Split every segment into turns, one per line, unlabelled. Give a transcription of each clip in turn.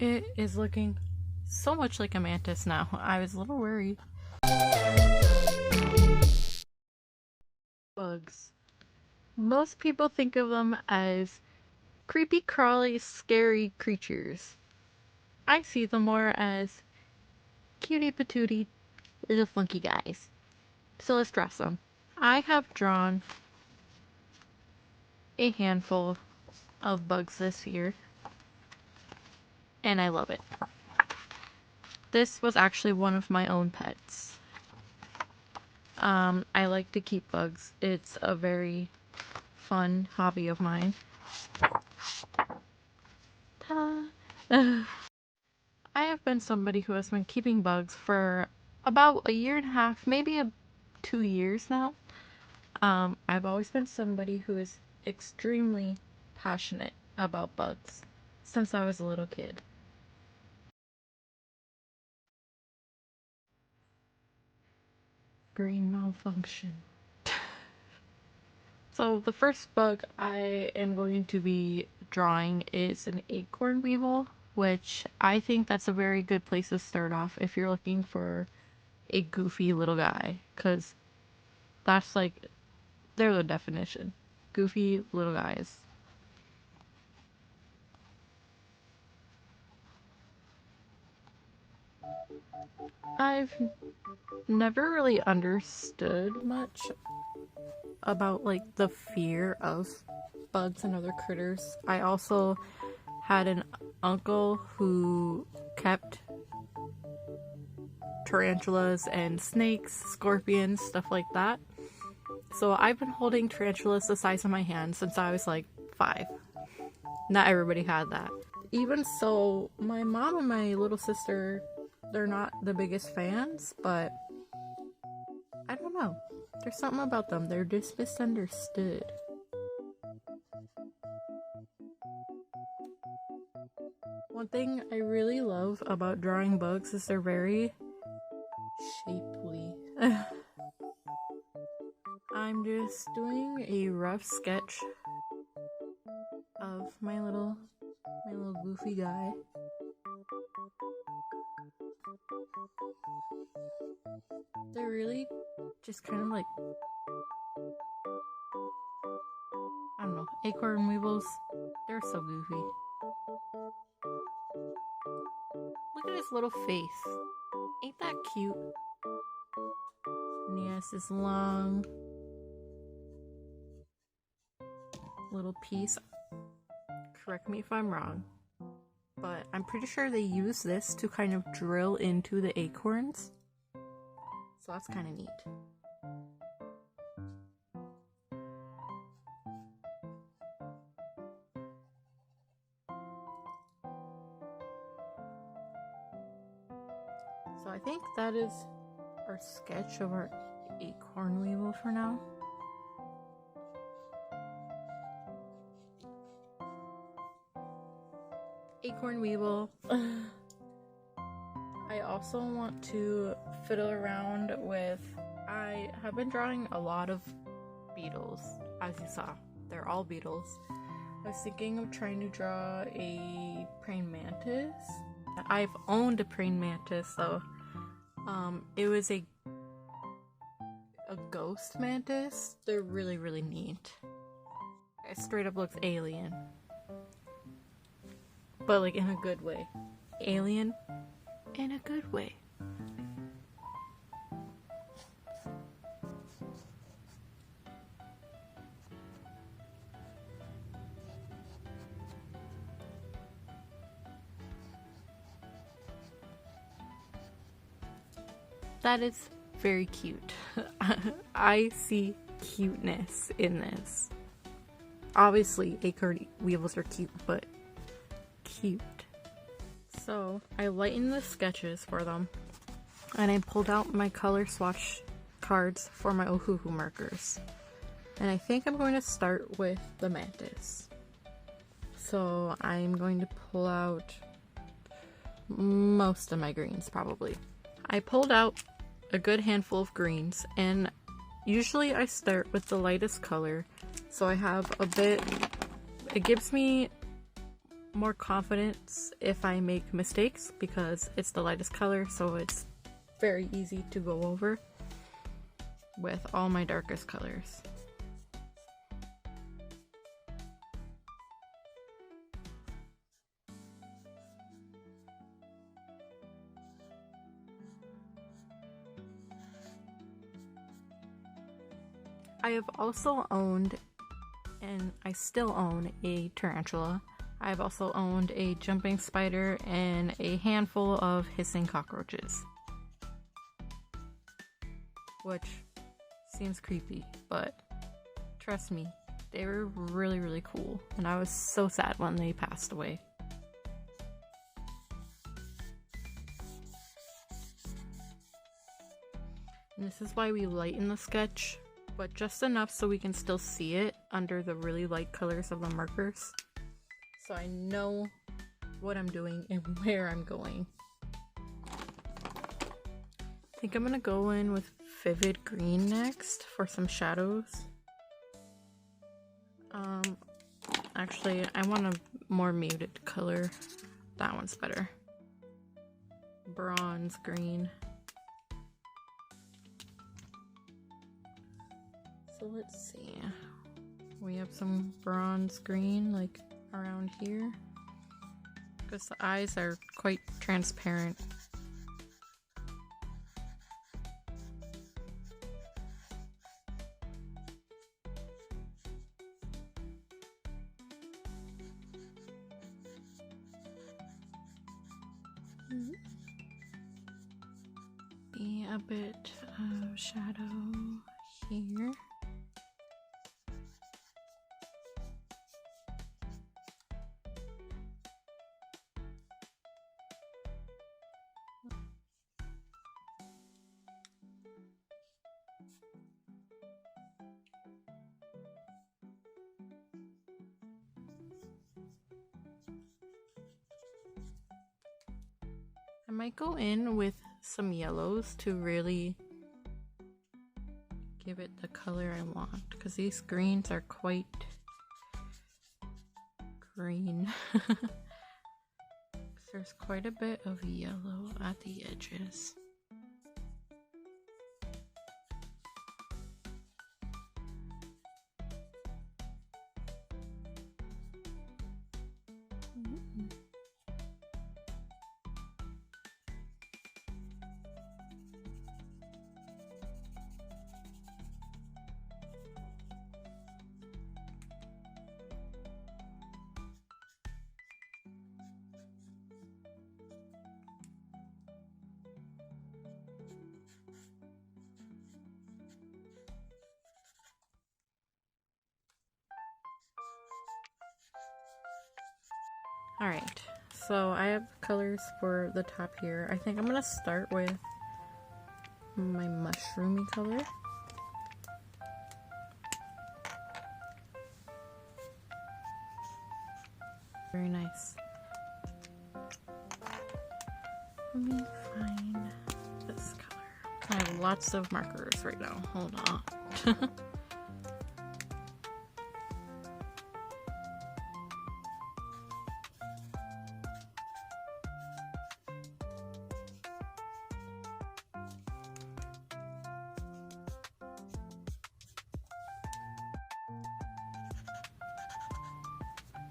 It is looking so much like a mantis now. I was a little worried. Bugs. Most people think of them as creepy, crawly, scary creatures. I see them more as cutie patootie little funky guys. So let's dress them. I have drawn a handful of bugs this year, and I love it. This was actually one of my own pets. I like to keep bugs. It's a very fun hobby of mine. Ta. I have been somebody who has been keeping bugs for about a year and a half, maybe 2 years now. I've always been somebody who is extremely passionate about bugs since I was a little kid. Brain malfunction. So the first bug I am going to be drawing is an acorn weevil, which I think that's a very good place to start off if you're looking for a goofy little guy, because that's like, they're the definition. Goofy little guys. I've never really understood much about like the fear of bugs and other critters. I also had an uncle who kept tarantulas and snakes, scorpions, stuff like that. So I've been holding tarantulas the size of my hand since I was like 5. Not everybody had that. Even so, my mom and my little sister, they're not the biggest fans, but I don't know. There's something about them. They're just misunderstood. One thing I really love about drawing bugs is they're very shapely. I'm just doing a rough sketch of my little goofy guy. They're really just kind of like, I don't know, acorn weevils. They're so goofy. Look at his little face. Ain't that cute? And he has this long little piece. Correct me if I'm wrong, but I'm pretty sure they use this to kind of drill into the acorns. So that's kind of neat. So I think that is our sketch of our acorn weevil for now. Acorn weevil. I also want to fiddle around with, I have been drawing a lot of beetles, as you saw. They're all beetles. I was thinking of trying to draw a praying mantis. I've owned a praying mantis, though. It was a ghost mantis. They're really, really neat. It straight up looks alien. But like in a good way. Alien in a good way. That is very cute. I see cuteness in this. Obviously, acorn weevils are cute, but cute. So I lightened the sketches for them, and I pulled out my color swatch cards for my Ohuhu markers. And I think I'm going to start with the mantis. So I'm going to pull out most of my greens, probably. I pulled out a good handful of greens, and usually I start with the lightest color, so I have a bit, it gives me more confidence if I make mistakes because it's the lightest color, so it's very easy to go over with all my darkest colors. I have also owned, and I still own, a tarantula. I've also owned a jumping spider and a handful of hissing cockroaches. Which seems creepy, but trust me, they were really, really cool. And I was so sad when they passed away. And this is why we lighten the sketch, but just enough so we can still see it under the really light colors of the markers. So I know what I'm doing and where I'm going. I think I'm gonna go in with vivid green next for some shadows. Actually, I want a more muted color. That one's better. Bronze green. So let's see. We have some bronze green like around here because the eyes are quite transparent. Be a bit of shadow here. I might go in with some yellows to really give it the color I want, because these greens are quite green. There's quite a bit of yellow at the edges. Alright, so I have colors for the top here. I think I'm gonna start with my mushroomy color. Very nice. Let me find this color. I have lots of markers right now. Hold on.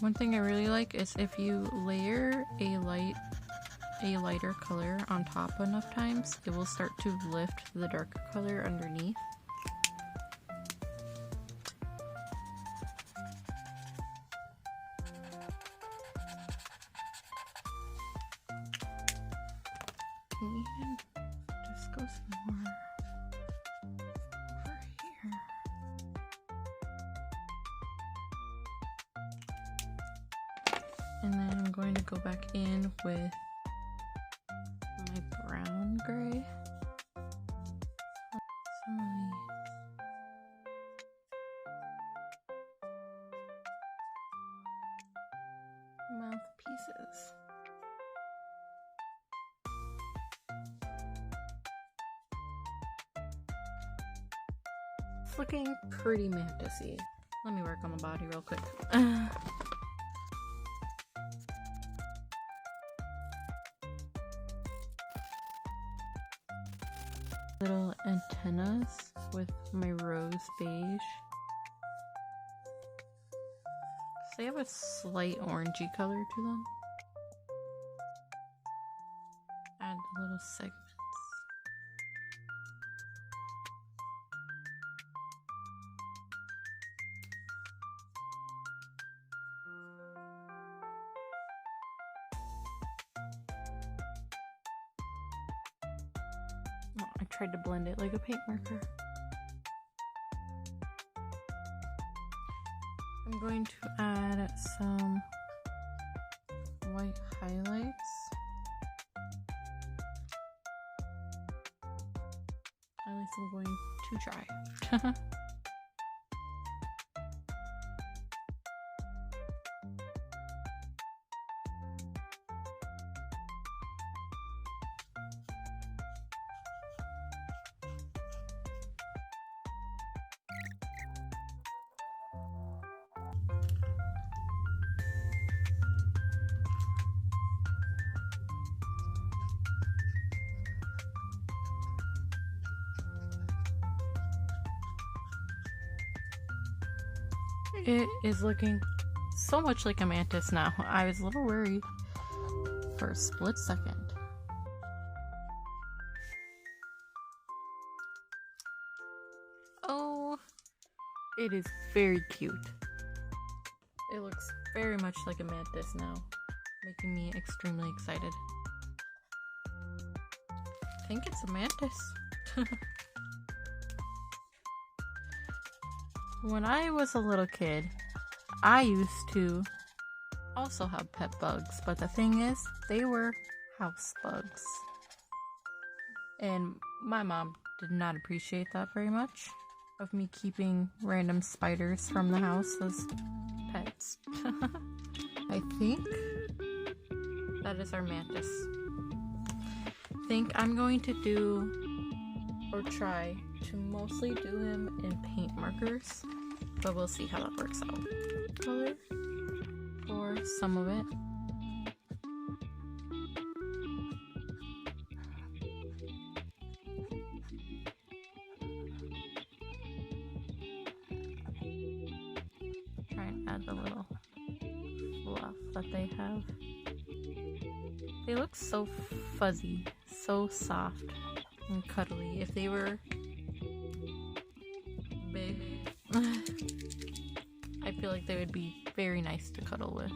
One thing I really like is if you layer a lighter color on top enough times, it will start to lift the darker color underneath. Can even just go some more over here. And then I'm going to go back in with my brown gray. Some of these. Mouthpieces. It's looking pretty mantis-y. Let me work on the body real quick. Little antennas with my rose beige. So they have a slight orangey color to them. Add the little segments. Oh, I tried to blend it like a paint marker. I'm going to add some white highlights. At least I'm going to try. It is looking so much like a mantis now. I was a little worried for a split second. Oh, it is very cute. It looks very much like a mantis now, making me extremely excited. I think it's a mantis. When I was a little kid, I used to also have pet bugs, but the thing is, they were house bugs. And my mom did not appreciate that very much, of me keeping random spiders from the house as pets. I think that is our mantis. I think I'm going to do, or try, to mostly do him in paint markers, but we'll see how that works out. Color for some of it. Try and add the little fluff that they have. They look so fuzzy, so soft and cuddly. If they were big, I feel like they would be very nice to cuddle with.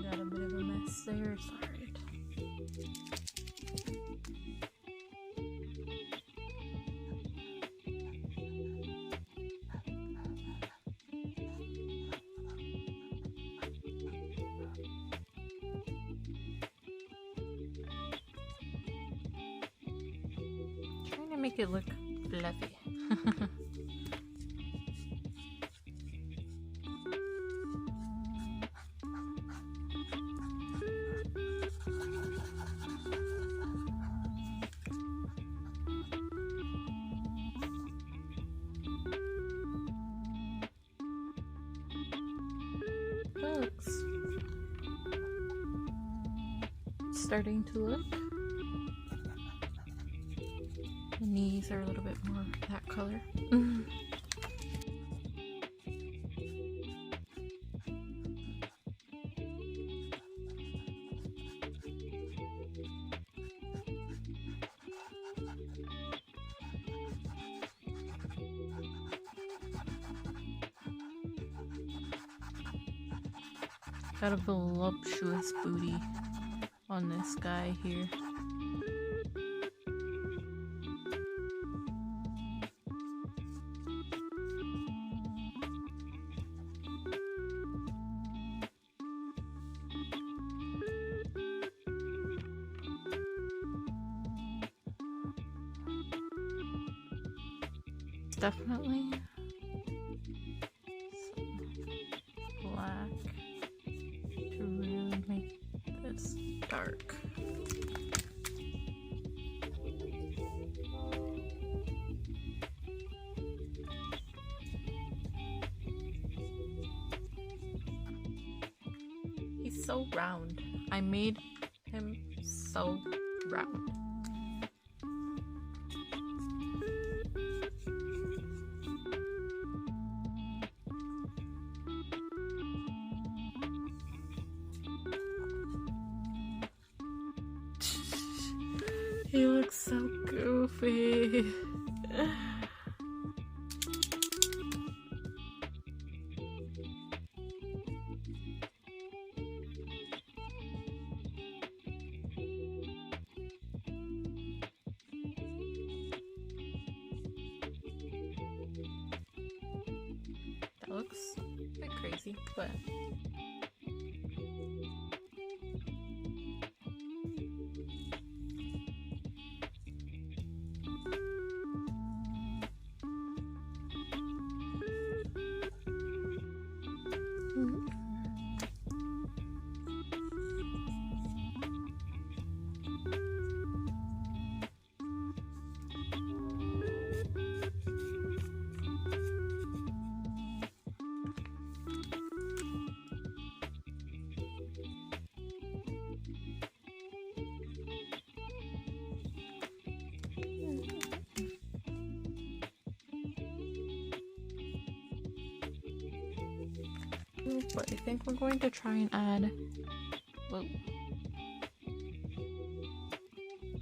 Got a bit of a mess there, sorry. Trying to make it look fluffy. Looks starting to look. The knees are a little bit more that color. Got a voluptuous booty on this guy here. Definitely some black to really make this dark. He's so round. I made him so round. He looks so goofy. That looks a bit crazy, but but I think we're going to try and add, whoa,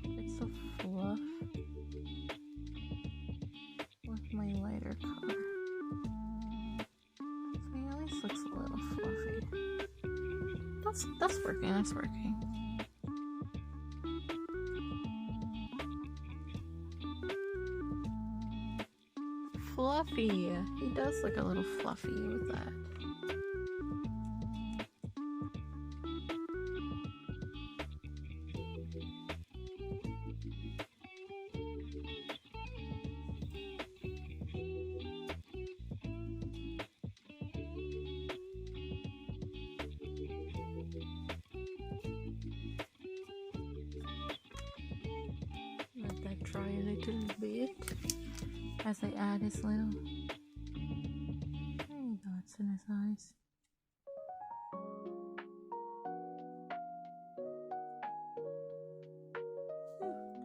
it's a fluff with my lighter color. So he at least looks a little fluffy. That's working, that's working. Fluffy! He does look a little fluffy with that. Let that dry a little bit as I add his little tiny dots in his eyes.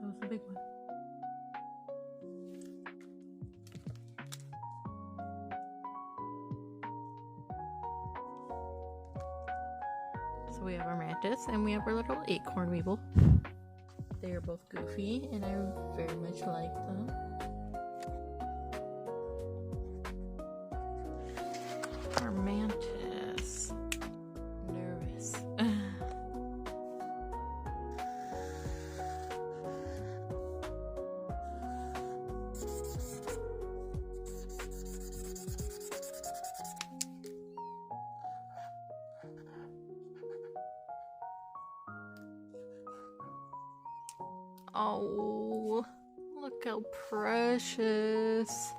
That was a big one. So we have our mantis and we have our little acorn weevil. They are both goofy and I very much like them. Our mantis. Nervous. Oh, look how precious.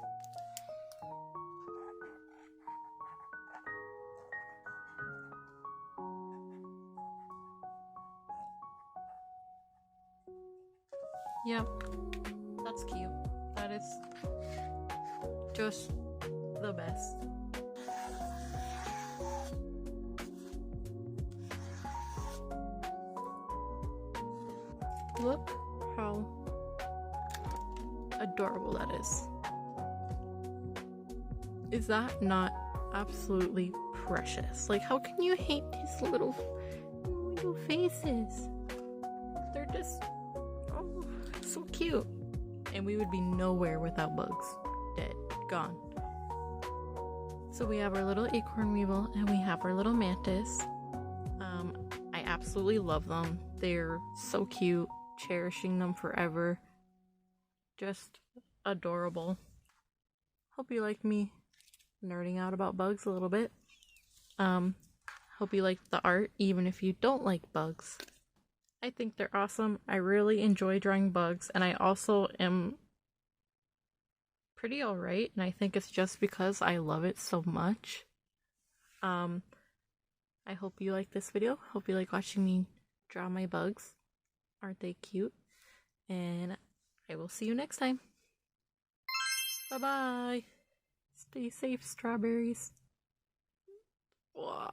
Yep, that's cute. That is just the best. Look how adorable that is. Is that not absolutely precious? Like, how can you hate his little faces? They're just, oh, so cute. And we would be nowhere without bugs. Dead. Gone. So we have our little acorn weevil and we have our little mantis. I absolutely love them. They're so cute. Cherishing them forever. Just adorable. Hope you like me nerding out about bugs a little bit. Hope you like the art even if you don't like bugs. I think they're awesome. I really enjoy drawing bugs and I also am pretty alright and I think it's just because I love it so much. I hope you like this video. Hope you like watching me draw my bugs. Aren't they cute? And I will see you next time. Bye-bye. Stay safe, strawberries. Whoa.